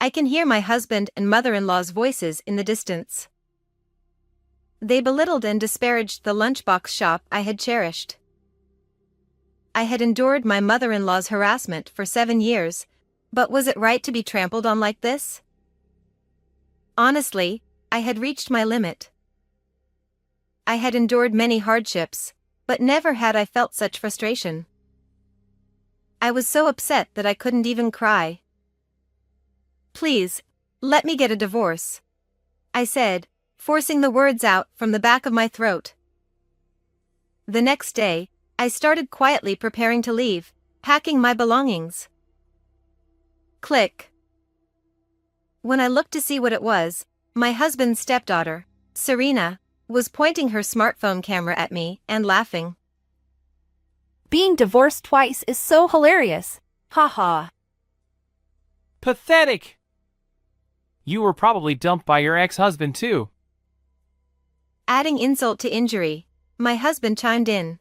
I can hear my husband and mother-in-law's voices in the distance. They belittled and disparaged the lunchbox shop I had cherished. I had endured my mother-in-law's harassment for 7 years, but was it right to be trampled on like this? Honestly, I had reached my limit. I had endured many hardships, but never had I felt such frustration. I was so upset that I couldn't even cry. "Please, let me get a divorce," I said, forcing the words out from the back of my throat. The next day, I started quietly preparing to leave, packing my belongings. Click. When I looked to see what it was, my husband's stepdaughter, Serena, was pointing her smartphone camera at me and laughing. Being divorced twice is so hilarious. Ha ha. Pathetic! You were probably dumped by your ex-husband too. Adding insult to injury, my husband chimed in.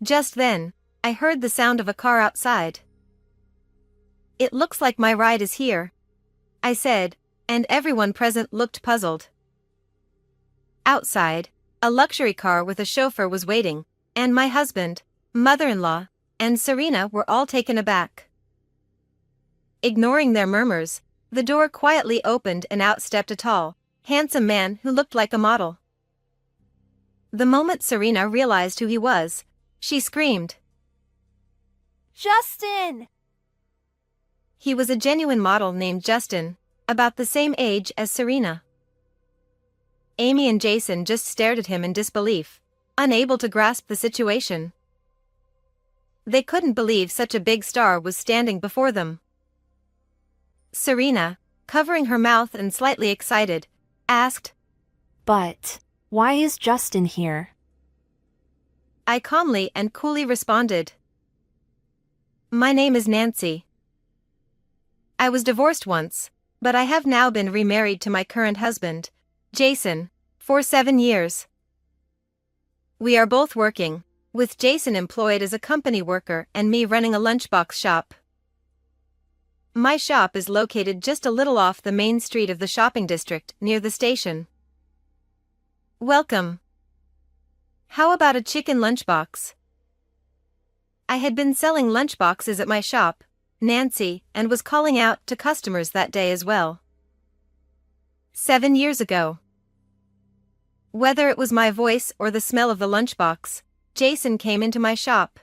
Just then, I heard the sound of a car outside. "It looks like my ride is here," I said, and everyone present looked puzzled. Outside, a luxury car with a chauffeur was waiting, and my husband, mother-in-law, and Serena were all taken aback. Ignoring their murmurs, the door quietly opened and out stepped a tall, handsome man who looked like a model. The moment Serena realized who he was, she screamed. Justin! He was a genuine model named Justin, about the same age as Serena. Amy and Jason just stared at him in disbelief, unable to grasp the situation. They couldn't believe such a big star was standing before them. Serena, covering her mouth and slightly excited, asked, "But why is Justin here?" I calmly and coolly responded, "My name is Nancy. I was divorced once, but I have now been remarried to my current husband, Jason, for 7 years. We are both working, with Jason employed as a company worker and me running a lunchbox shop. My shop is located just a little off the main street of the shopping district near the station. Welcome. How about a chicken lunchbox?" I had been selling lunchboxes at my shop, Nancy, and was calling out to customers that day as well. 7 years ago. Whether it was my voice or the smell of the lunchbox, Jason came into my shop.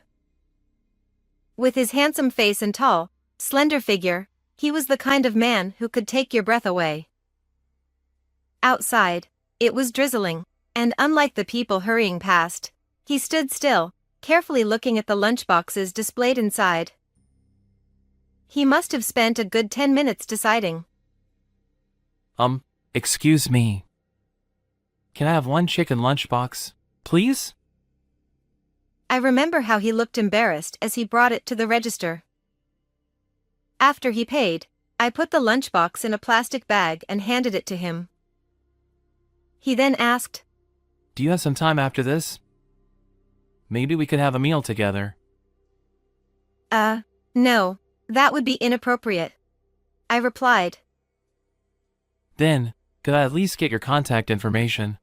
With his handsome face and tall, slender figure, he was the kind of man who could take your breath away. Outside, it was drizzling, and unlike the people hurrying past, he stood still, carefully looking at the lunchboxes displayed inside. He must have spent a good 10 minutes deciding. Excuse me. Can I have one chicken lunchbox, please? I remember how he looked embarrassed as he brought it to the register. After he paid, I put the lunchbox in a plastic bag and handed it to him. He then asked, Do you have some time after this? Maybe we could have a meal together. No, that would be inappropriate, I replied. Then, could I at least get your contact information?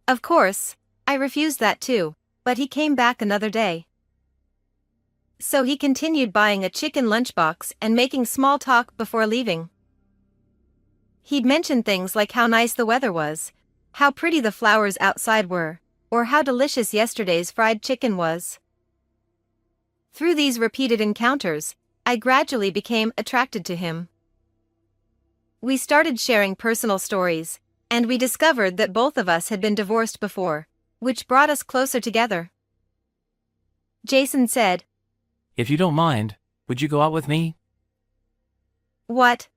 Of course, I refused that too, but he came back another day. So he continued buying a chicken lunchbox and making small talk before leaving. He'd mention things like how nice the weather was, how pretty the flowers outside were, or how delicious yesterday's fried chicken was. Through these repeated encounters, I gradually became attracted to him. We started sharing personal stories, and we discovered that both of us had been divorced before, which brought us closer together. Jason said, If you don't mind, would you go out with me? What?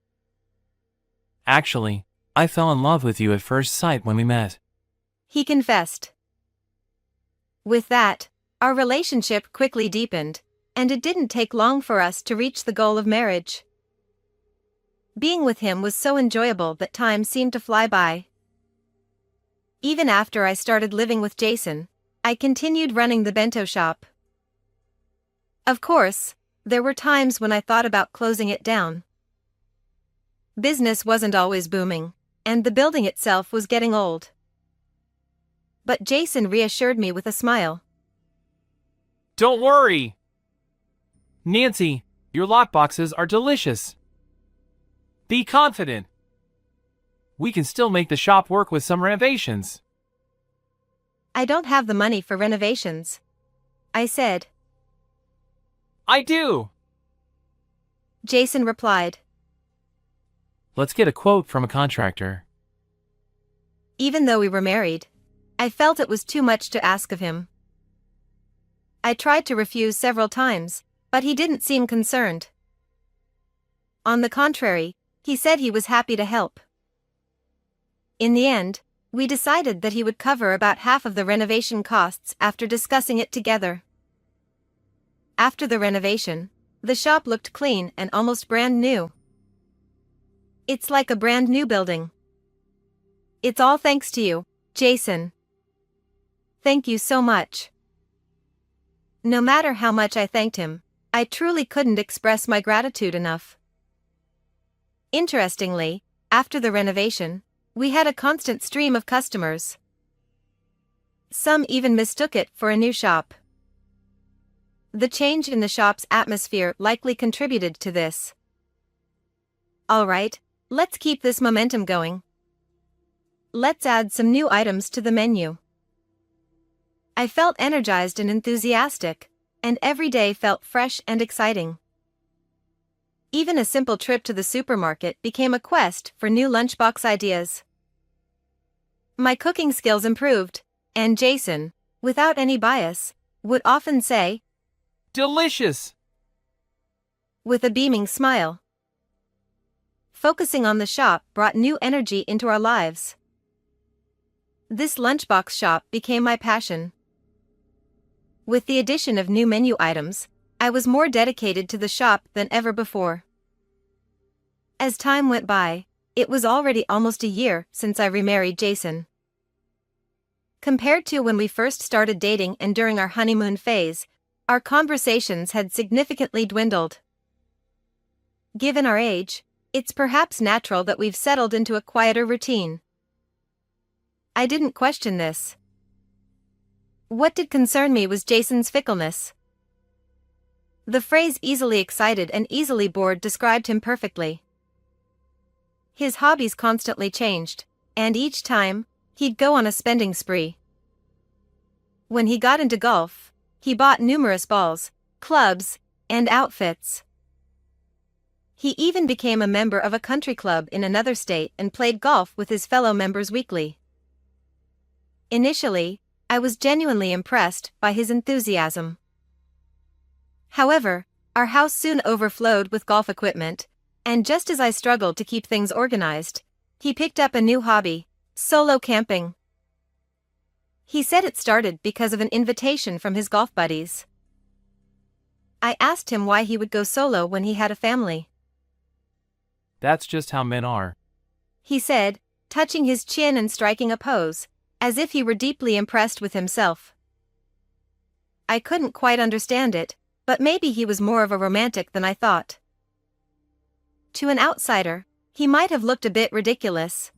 Actually, I fell in love with you at first sight when we met. He confessed. With that, our relationship quickly deepened, and it didn't take long for us to reach the goal of marriage. Being with him was so enjoyable that time seemed to fly by. Even after I started living with Jason, I continued running the bento shop. Of course, there were times when I thought about closing it down, Business wasn't always booming, and the building itself was getting old. But Jason reassured me with a smile. Don't worry! Nancy, your lockboxes are delicious. Be confident. We can still make the shop work with some renovations. I don't have the money for renovations, I said. I do! Jason replied. Let's get a quote from a contractor. Even though we were married, I felt it was too much to ask of him. I tried to refuse several times, but he didn't seem concerned. On the contrary, he said he was happy to help. In the end, we decided that he would cover about half of the renovation costs after discussing it together. After the renovation, the shop looked clean and almost brand new. It's like a brand new building. It's all thanks to you, Jason. Thank you so much. No matter how much I thanked him, I truly couldn't express my gratitude enough. Interestingly, after the renovation, we had a constant stream of customers. Some even mistook it for a new shop. The change in the shop's atmosphere likely contributed to this. All right, let's keep this momentum going. Let's add some new items to the menu. I felt energized and enthusiastic, and every day felt fresh and exciting. Even a simple trip to the supermarket became a quest for new lunchbox ideas. My cooking skills improved, and Jason, without any bias, would often say, Delicious! With a beaming smile. Focusing on the shop brought new energy into our lives. This lunchbox shop became my passion. With the addition of new menu items, I was more dedicated to the shop than ever before. As time went by, it was already almost a year since I remarried Jason. Compared to when we first started dating and during our honeymoon phase, our conversations had significantly dwindled. Given our age, it's perhaps natural that we've settled into a quieter routine. I didn't question this. What did concern me was Jason's fickleness. The phrase easily excited and easily bored described him perfectly. His hobbies constantly changed, and each time, he'd go on a spending spree. When he got into golf, he bought numerous balls, clubs, and outfits. He even became a member of a country club in another state and played golf with his fellow members weekly. Initially, I was genuinely impressed by his enthusiasm. However, our house soon overflowed with golf equipment, and just as I struggled to keep things organized, he picked up a new hobby, solo camping. He said it started because of an invitation from his golf buddies. I asked him why he would go solo when he had a family. That's just how men are. He said, touching his chin and striking a pose, as if he were deeply impressed with himself. I couldn't quite understand it, but maybe he was more of a romantic than I thought. To an outsider, he might have looked a bit ridiculous.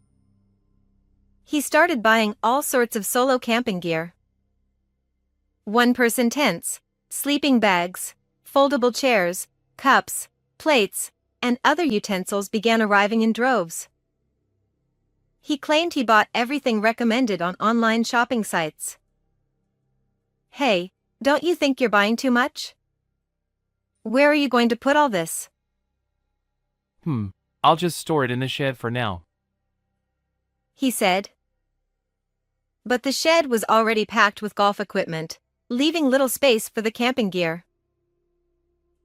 He started buying all sorts of solo camping gear. One-person tents, sleeping bags, foldable chairs, cups, plates, and other utensils began arriving in droves. He claimed he bought everything recommended on online shopping sites. Hey, don't you think you're buying too much? Where are you going to put all this? I'll just store it in the shed for now, he said. But the shed was already packed with golf equipment, leaving little space for the camping gear.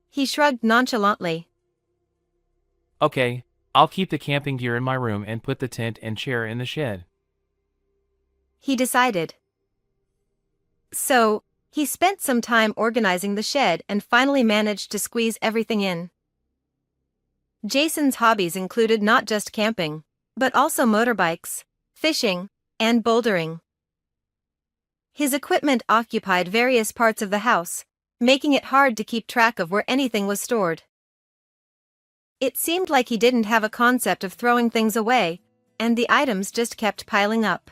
He shrugged nonchalantly. Okay, I'll keep the camping gear in my room and put the tent and chair in the shed, he decided. So, he spent some time organizing the shed and finally managed to squeeze everything in. Jason's hobbies included not just camping, but also motorbikes, fishing, and bouldering. His equipment occupied various parts of the house, making it hard to keep track of where anything was stored. It seemed like he didn't have a concept of throwing things away, and the items just kept piling up.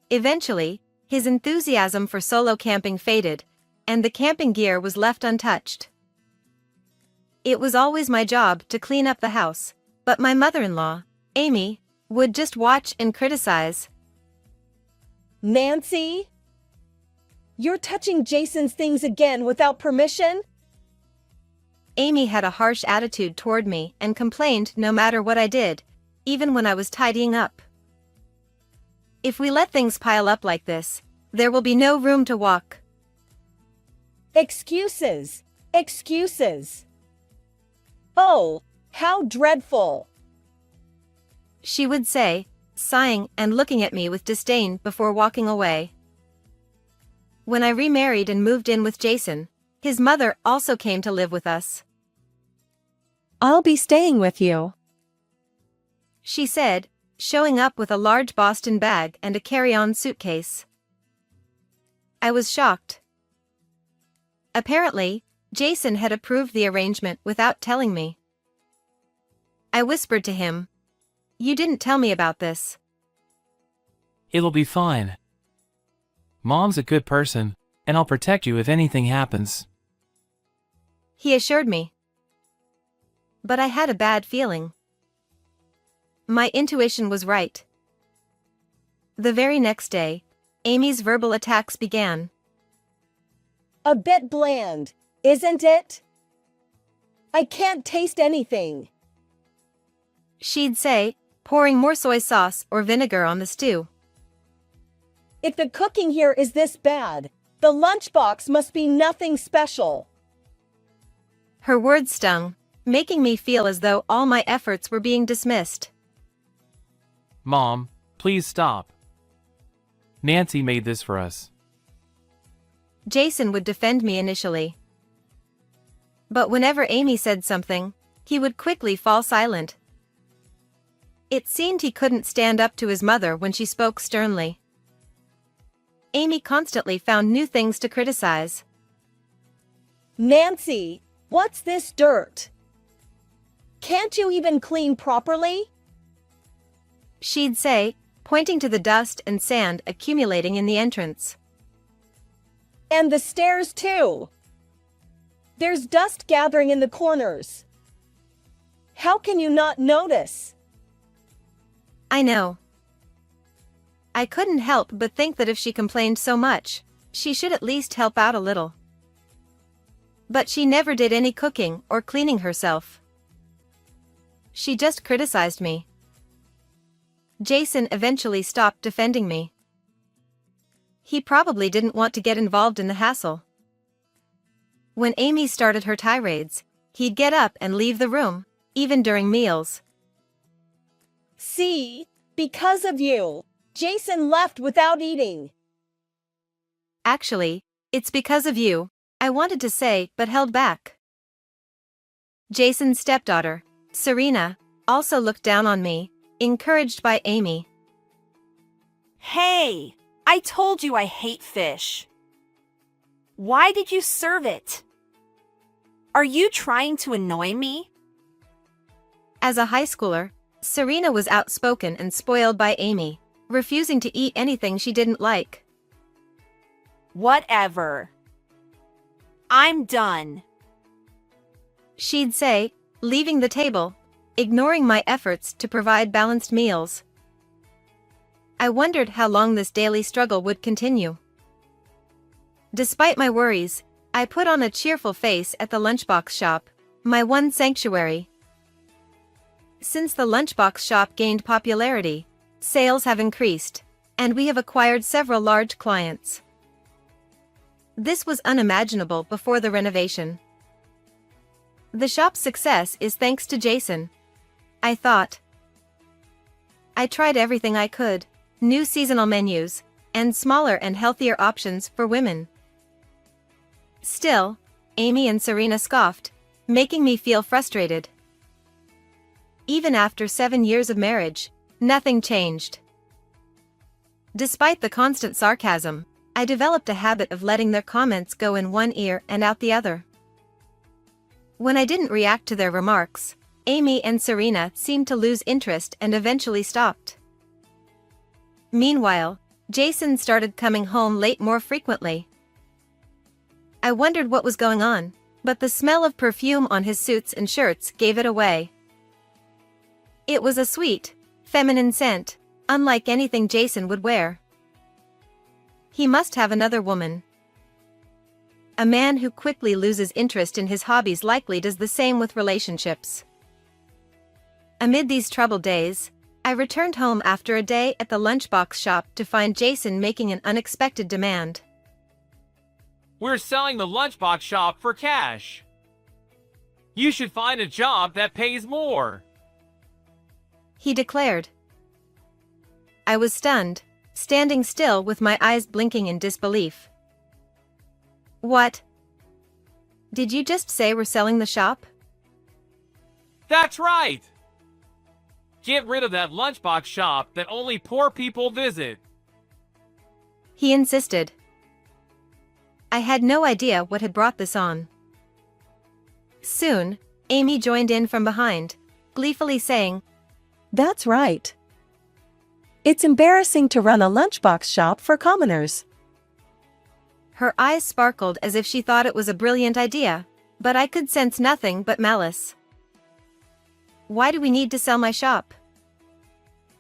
Eventually, his enthusiasm for solo camping faded, and the camping gear was left untouched. It was always my job to clean up the house, but my mother-in-law, Amy, would just watch and criticize. Nancy? You're touching Jason's things again without permission? Amy had a harsh attitude toward me and complained no matter what I did, even when I was tidying up. If we let things pile up like this, there will be no room to walk. Excuses! Excuses! Oh, how dreadful! She would say, sighing and looking at me with disdain before walking away. When I remarried and moved in with Jason, his mother also came to live with us. I'll be staying with you, she said, showing up with a large Boston bag and a carry-on suitcase. I was shocked. Apparently, Jason had approved the arrangement without telling me. I whispered to him, "You didn't tell me about this." It'll be fine. Mom's a good person, and I'll protect you if anything happens. He assured me. But I had a bad feeling. My intuition was right. The very next day, Amy's verbal attacks began. A bit bland, isn't it? I can't taste anything, she'd say, pouring more soy sauce or vinegar on the stew. If the cooking here is this bad, the lunchbox must be nothing special. Her words stung, making me feel as though all my efforts were being dismissed. Mom, please stop. Nancy made this for us. Jason would defend me initially. But whenever Amy said something, he would quickly fall silent. It seemed he couldn't stand up to his mother when she spoke sternly. Amy constantly found new things to criticize. Nancy, what's this dirt? Can't you even clean properly? She'd say, pointing to the dust and sand accumulating in the entrance. And the stairs too. There's dust gathering in the corners. How can you not notice? I know. I couldn't help but think that if she complained so much, she should at least help out a little. But she never did any cooking or cleaning herself. She just criticized me. Jason eventually stopped defending me. He probably didn't want to get involved in the hassle. When Amy started her tirades, he'd get up and leave the room, even during meals. See, because of you, Jason left without eating. Actually, it's because of you, I wanted to say but held back. Jason's stepdaughter, Serena, also looked down on me, encouraged by Amy. Hey, I told you I hate fish. Why did you serve it? Are you trying to annoy me? As a high schooler, Serena was outspoken and spoiled by Amy, refusing to eat anything she didn't like. Whatever. I'm done, she'd say, leaving the table, ignoring my efforts to provide balanced meals. I wondered how long this daily struggle would continue. Despite my worries, I put on a cheerful face at the lunchbox shop, my one sanctuary. Since the lunchbox shop gained popularity, sales have increased, and we have acquired several large clients. This was unimaginable before the renovation. The shop's success is thanks to Jason, I thought. I tried everything I could, new seasonal menus, and smaller and healthier options for women. Still, Amy and Serena scoffed, making me feel frustrated. Even after 7 years of marriage, nothing changed. Despite the constant sarcasm, I developed a habit of letting their comments go in one ear and out the other. When I didn't react to their remarks, Amy and Serena seemed to lose interest and eventually stopped. Meanwhile, Jason started coming home late more frequently. I wondered what was going on, but the smell of perfume on his suits and shirts gave it away. It was a sweet, feminine scent, unlike anything Jason would wear. He must have another woman. A man who quickly loses interest in his hobbies likely does the same with relationships. Amid these troubled days, I returned home after a day at the lunchbox shop to find Jason making an unexpected demand. We're selling the lunchbox shop for cash. You should find a job that pays more, he declared. I was stunned, standing still with my eyes blinking in disbelief. What? Did you just say we're selling the shop? That's right! Get rid of that lunchbox shop that only poor people visit, he insisted. I had no idea what had brought this on. Soon, Amy joined in from behind, gleefully saying, That's right. It's embarrassing to run a lunchbox shop for commoners. Her eyes sparkled as if she thought it was a brilliant idea, but I could sense nothing but malice. Why do we need to sell my shop?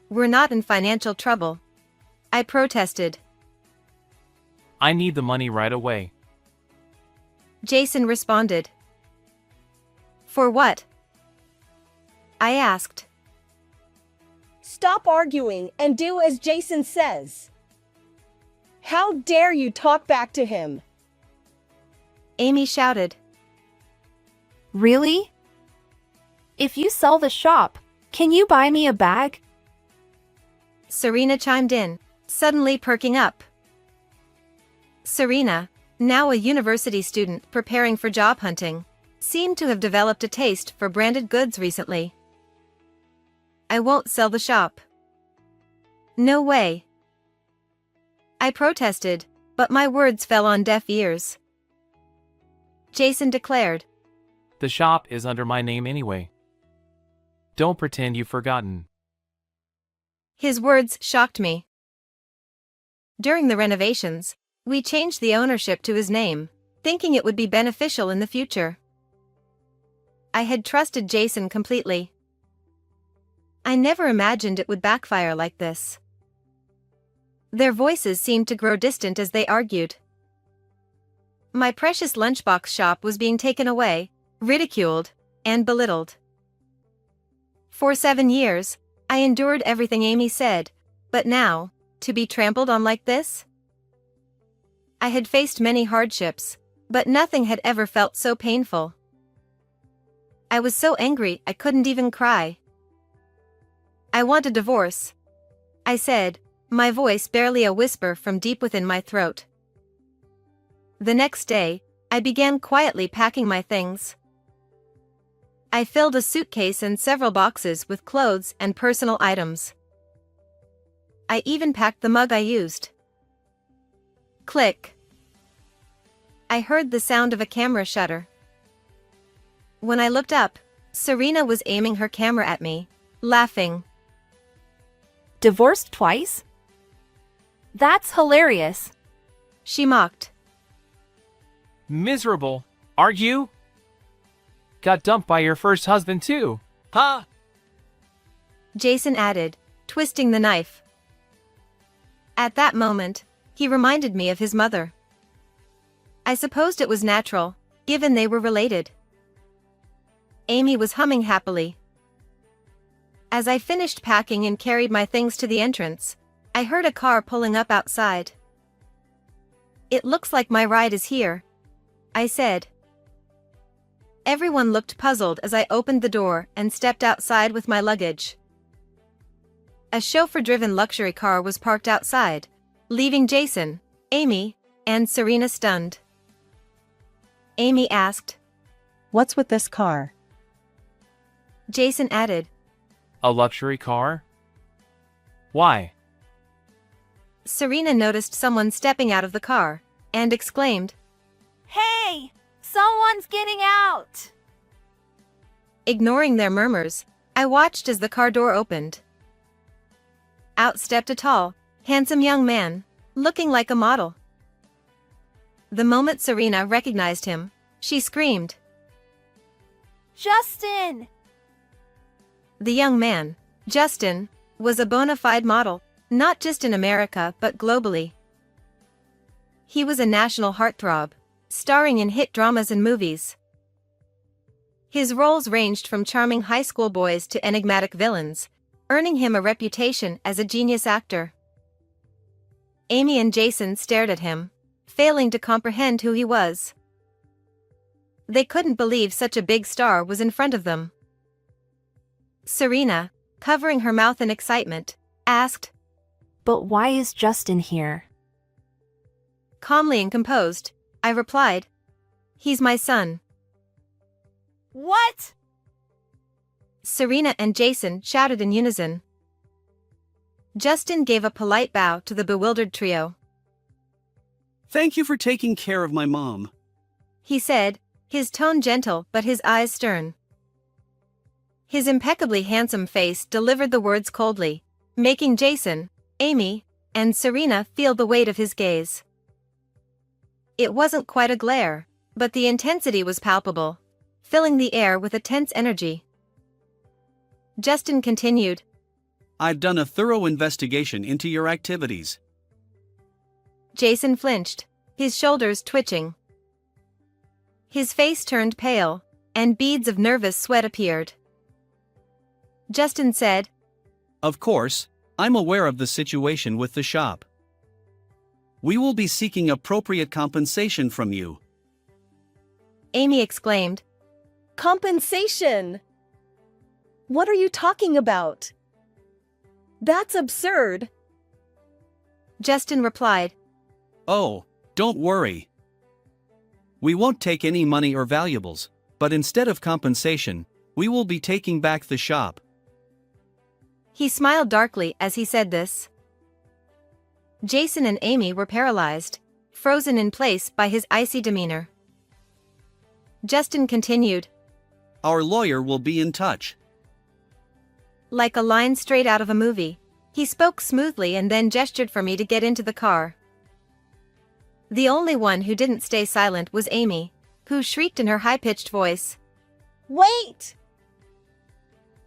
We're not in financial trouble, I protested. I need the money right away, Jason responded. For what? I asked. Stop arguing and do as Jason says. How dare you talk back to him? Amy shouted. Really? If you sell the shop, can you buy me a bag? Serena chimed in, suddenly perking up. Serena, now a university student preparing for job hunting, seemed to have developed a taste for branded goods recently. I won't sell the shop. No way. I protested, but my words fell on deaf ears. Jason declared. The shop is under my name anyway. Don't pretend you've forgotten. His words shocked me. During the renovations, we changed the ownership to his name, thinking it would be beneficial in the future. I had trusted Jason completely. I never imagined it would backfire like this. Their voices seemed to grow distant as they argued. My precious lunchbox shop was being taken away, ridiculed, and belittled. For 7 years, I endured everything Amy said, but now, to be trampled on like this? I had faced many hardships, but nothing had ever felt so painful. I was so angry I couldn't even cry. I want a divorce, I said, my voice barely a whisper from deep within my throat. The next day, I began quietly packing my things. I filled a suitcase and several boxes with clothes and personal items. I even packed the mug I used. Click. I heard the sound of a camera shutter. When I looked up, Serena was aiming her camera at me, laughing. Divorced twice? That's hilarious, she mocked. Miserable, are you? Got dumped by your first husband too, huh? Jason added, twisting the knife. At that moment, he reminded me of his mother. I supposed it was natural, given they were related. Amy was humming happily. As I finished packing and carried my things to the entrance, I heard a car pulling up outside. It looks like my ride is here, I said. Everyone looked puzzled as I opened the door and stepped outside with my luggage. A chauffeur-driven luxury car was parked outside, leaving Jason, Amy, and Serena stunned. Amy asked, What's with this car? Jason added, A luxury car? Why? Serena noticed someone stepping out of the car, and exclaimed, Hey! Someone's getting out! Ignoring their murmurs, I watched as the car door opened. Out stepped a tall, handsome young man, looking like a model. The moment Serena recognized him, she screamed. Justin! The young man, Justin, was a bona fide model, not just in America but globally. He was a national heartthrob, starring in hit dramas and movies. His roles ranged from charming high school boys to enigmatic villains, earning him a reputation as a genius actor. Amy and Jason stared at him, failing to comprehend who he was. They couldn't believe such a big star was in front of them. Serena, covering her mouth in excitement, asked, But why is Justin here? Calmly and composed, I replied, He's my son. What? Serena and Jason shouted in unison. Justin gave a polite bow to the bewildered trio. Thank you for taking care of my mom, He said, his tone gentle but his eyes stern. His impeccably handsome face delivered the words coldly, making Jason, Amy, and Serena feel the weight of his gaze. It wasn't quite a glare, but the intensity was palpable, filling the air with a tense energy. Justin continued, I've done a thorough investigation into your activities. Jason flinched, his shoulders twitching. His face turned pale, and beads of nervous sweat appeared. Justin said, Of course, I'm aware of the situation with the shop. We will be seeking appropriate compensation from you. Amy exclaimed, Compensation! What are you talking about? That's absurd. Justin replied, Oh, don't worry. We won't take any money or valuables, but instead of compensation, we will be taking back the shop. He smiled darkly as he said this. Jason and Amy were paralyzed, frozen in place by his icy demeanor. Justin continued, Our lawyer will be in touch. Like a line straight out of a movie, he spoke smoothly and then gestured for me to get into the car. The only one who didn't stay silent was Amy, who shrieked in her high-pitched voice. Wait!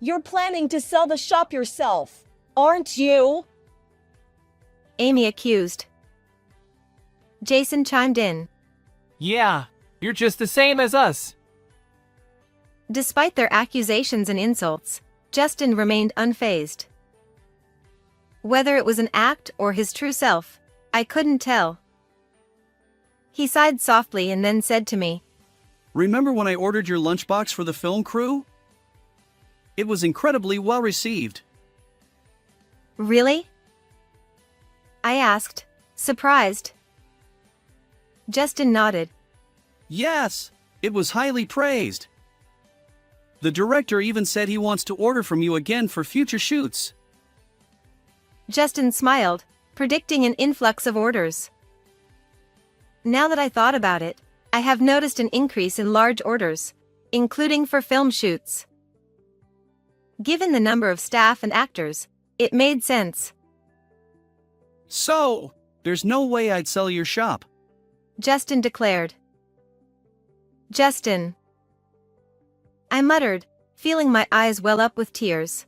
You're planning to sell the shop yourself, aren't you? Amy accused. Jason chimed in. Yeah, you're just the same as us. Despite their accusations and insults, Justin remained unfazed. Whether it was an act or his true self, I couldn't tell. He sighed softly and then said to me, Remember when I ordered your lunchbox for the film crew? It was incredibly well received. Really? I asked, surprised. Justin nodded. Yes, it was highly praised. The director even said he wants to order from you again for future shoots. Justin smiled, predicting an influx of orders. Now that I thought about it, I have noticed an increase in large orders, including for film shoots. Given the number of staff and actors, it made sense. So, there's no way I'd sell your shop. Justin declared. Justin. I muttered, feeling my eyes well up with tears.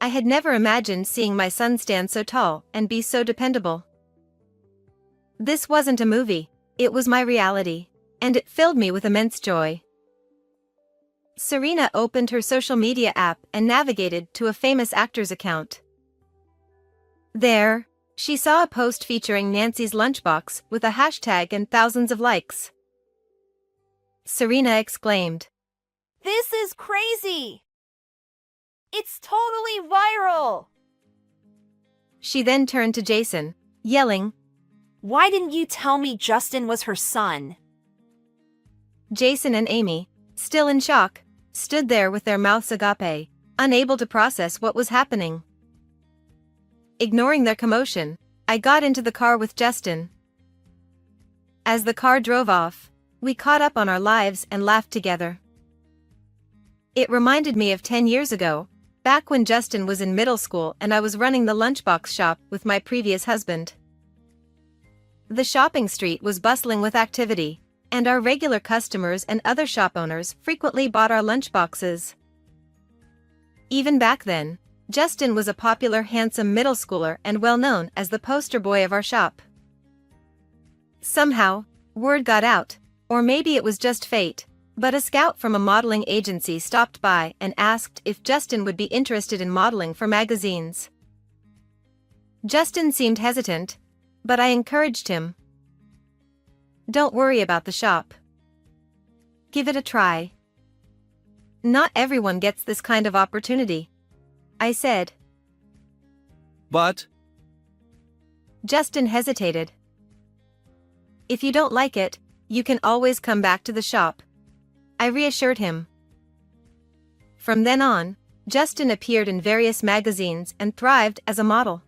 I had never imagined seeing my son stand so tall and be so dependable. This wasn't a movie, it was my reality, and it filled me with immense joy. Serena opened her social media app and navigated to a famous actor's account. There, she saw a post featuring Nancy's lunchbox with a hashtag and thousands of likes. Serena exclaimed, This is crazy! It's totally viral! She then turned to Jason, yelling, Why didn't you tell me Justin was her son? Jason and Amy, still in shock, stood there with their mouths agape, unable to process what was happening. Ignoring their commotion, I got into the car with Justin. As the car drove off, we caught up on our lives and laughed together. It reminded me of 10 years ago, back when Justin was in middle school and I was running the lunchbox shop with my previous husband. The shopping street was bustling with activity, and our regular customers and other shop owners frequently bought our lunchboxes. Even back then, Justin was a popular, handsome middle schooler and well known as the poster boy of our shop. Somehow, word got out, or maybe it was just fate, but a scout from a modeling agency stopped by and asked if Justin would be interested in modeling for magazines. Justin seemed hesitant, but I encouraged him. Don't worry about the shop. Give it a try. Not everyone gets this kind of opportunity, I said. But, Justin hesitated. If you don't like it, you can always come back to the shop, I reassured him. From then on, Justin appeared in various magazines and thrived as a model.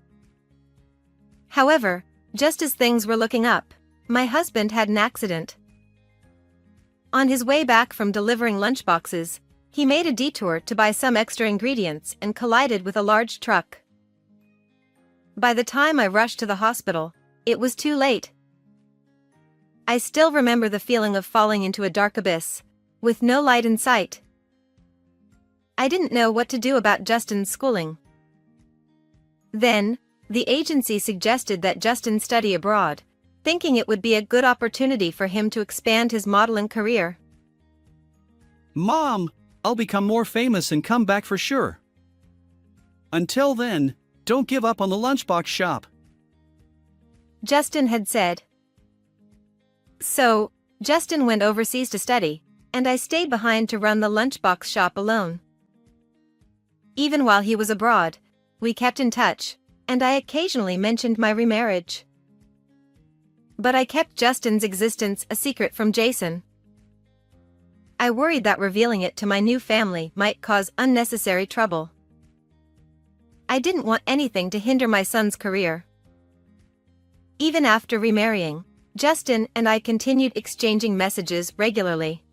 However, just as things were looking up, my husband had an accident. On his way back from delivering lunchboxes, he made a detour to buy some extra ingredients and collided with a large truck. By the time I rushed to the hospital, it was too late. I still remember the feeling of falling into a dark abyss, with no light in sight. I didn't know what to do about Justin's schooling. Then, the agency suggested that Justin study abroad, thinking it would be a good opportunity for him to expand his modeling career. Mom, I'll become more famous and come back for sure. Until then, don't give up on the lunchbox shop. Justin had said. So, Justin went overseas to study, and I stayed behind to run the lunchbox shop alone. Even while he was abroad, we kept in touch, and I occasionally mentioned my remarriage. But I kept Justin's existence a secret from Jason. I worried that revealing it to my new family might cause unnecessary trouble. I didn't want anything to hinder my son's career. Even after remarrying, Justin and I continued exchanging messages regularly.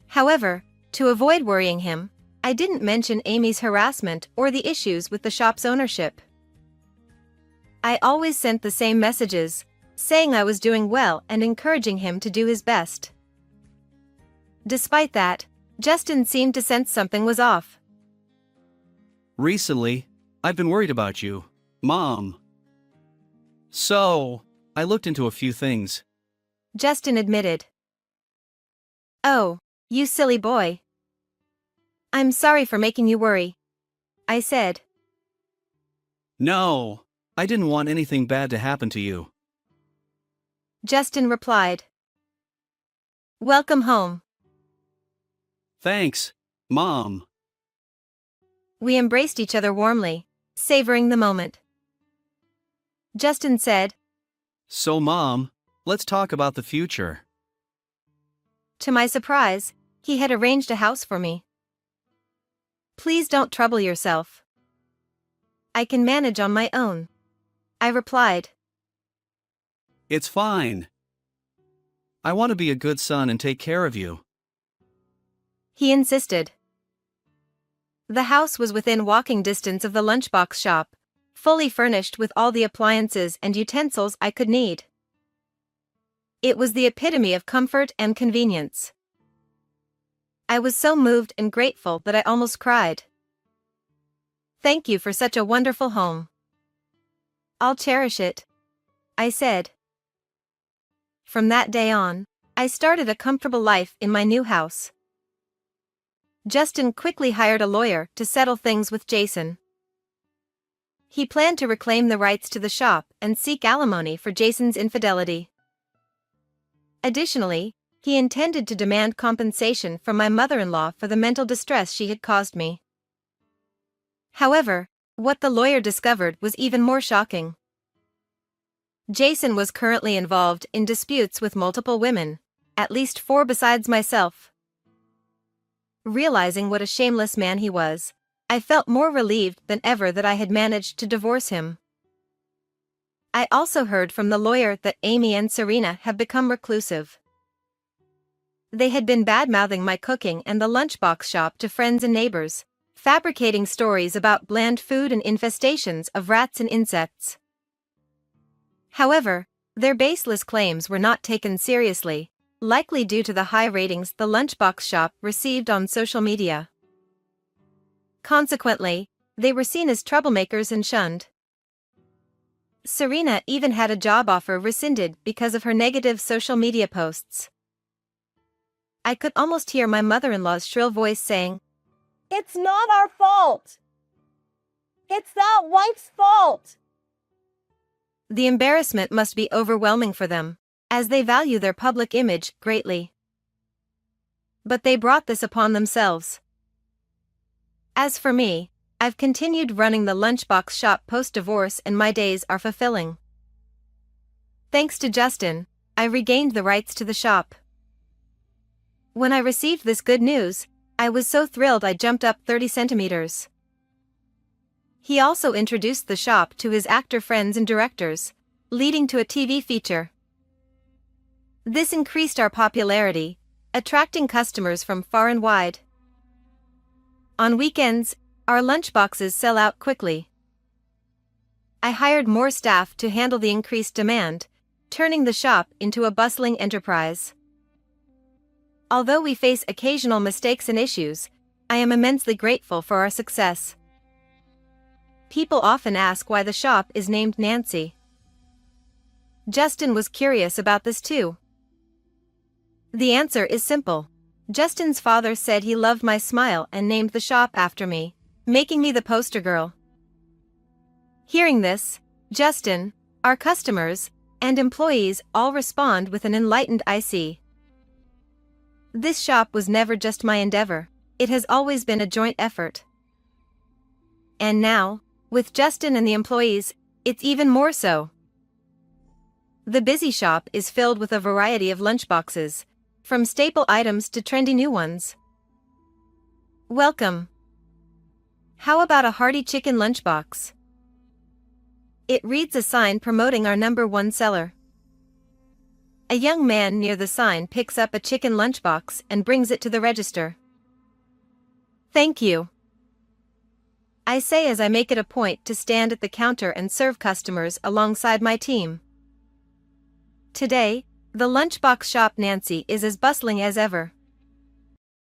However, to avoid worrying him, I didn't mention Amy's harassment or the issues with the shop's ownership. I always sent the same messages, saying I was doing well and encouraging him to do his best. Despite that, Justin seemed to sense something was off. Recently, I've been worried about you, Mom. So, I looked into a few things. Justin admitted. Oh, you silly boy. I'm sorry for making you worry, I said. No, I didn't want anything bad to happen to you. Justin replied. Welcome home. Thanks, Mom. We embraced each other warmly, savoring the moment. Justin said, So Mom, let's talk about the future. To my surprise, he had arranged a house for me. Please don't trouble yourself. I can manage on my own, I replied. It's fine. I want to be a good son and take care of you. He insisted. The house was within walking distance of the lunchbox shop, fully furnished with all the appliances and utensils I could need. It was the epitome of comfort and convenience. I was so moved and grateful that I almost cried. Thank you for such a wonderful home. I'll cherish it, I said. From that day on, I started a comfortable life in my new house. Justin quickly hired a lawyer to settle things with Jason. He planned to reclaim the rights to the shop and seek alimony for Jason's infidelity. Additionally, he intended to demand compensation from my mother-in-law for the mental distress she had caused me. However, what the lawyer discovered was even more shocking. Jason was currently involved in disputes with multiple women, at least 4 besides myself. Realizing what a shameless man he was, I felt more relieved than ever that I had managed to divorce him. I also heard from the lawyer that Amy and Serena have become reclusive. They had been bad-mouthing my cooking and the lunchbox shop to friends and neighbors, fabricating stories about bland food and infestations of rats and insects. However, their baseless claims were not taken seriously, likely due to the high ratings the lunchbox shop received on social media. Consequently, they were seen as troublemakers and shunned. Serena even had a job offer rescinded because of her negative social media posts. I could almost hear my mother-in-law's shrill voice saying, It's not our fault. It's that wife's fault. The embarrassment must be overwhelming for them, as they value their public image greatly. But they brought this upon themselves. As for me, I've continued running the lunchbox shop post-divorce and my days are fulfilling. Thanks to Justin, I regained the rights to the shop. When I received this good news, I was so thrilled I jumped up 30 centimeters. He also introduced the shop to his actor friends and directors, leading to a TV feature. This increased our popularity, attracting customers from far and wide. On weekends, our lunchboxes sell out quickly. I hired more staff to handle the increased demand, turning the shop into a bustling enterprise. Although we face occasional mistakes and issues, I am immensely grateful for our success. People often ask why the shop is named Nancy. Justin was curious about this too. The answer is simple. Justin's father said he loved my smile and named the shop after me, making me the poster girl. Hearing this, Justin, our customers, and employees all respond with an enlightened I see. This shop was never just my endeavor, it has always been a joint effort. And now, with Justin and the employees, it's even more so. The busy shop is filled with a variety of lunchboxes, from staple items to trendy new ones. Welcome. How about a hearty chicken lunchbox? It reads a sign promoting our #1 seller. A young man near the sign picks up a chicken lunchbox and brings it to the register. Thank you, I say as I make it a point to stand at the counter and serve customers alongside my team. Today, the lunchbox shop Nancy is as bustling as ever.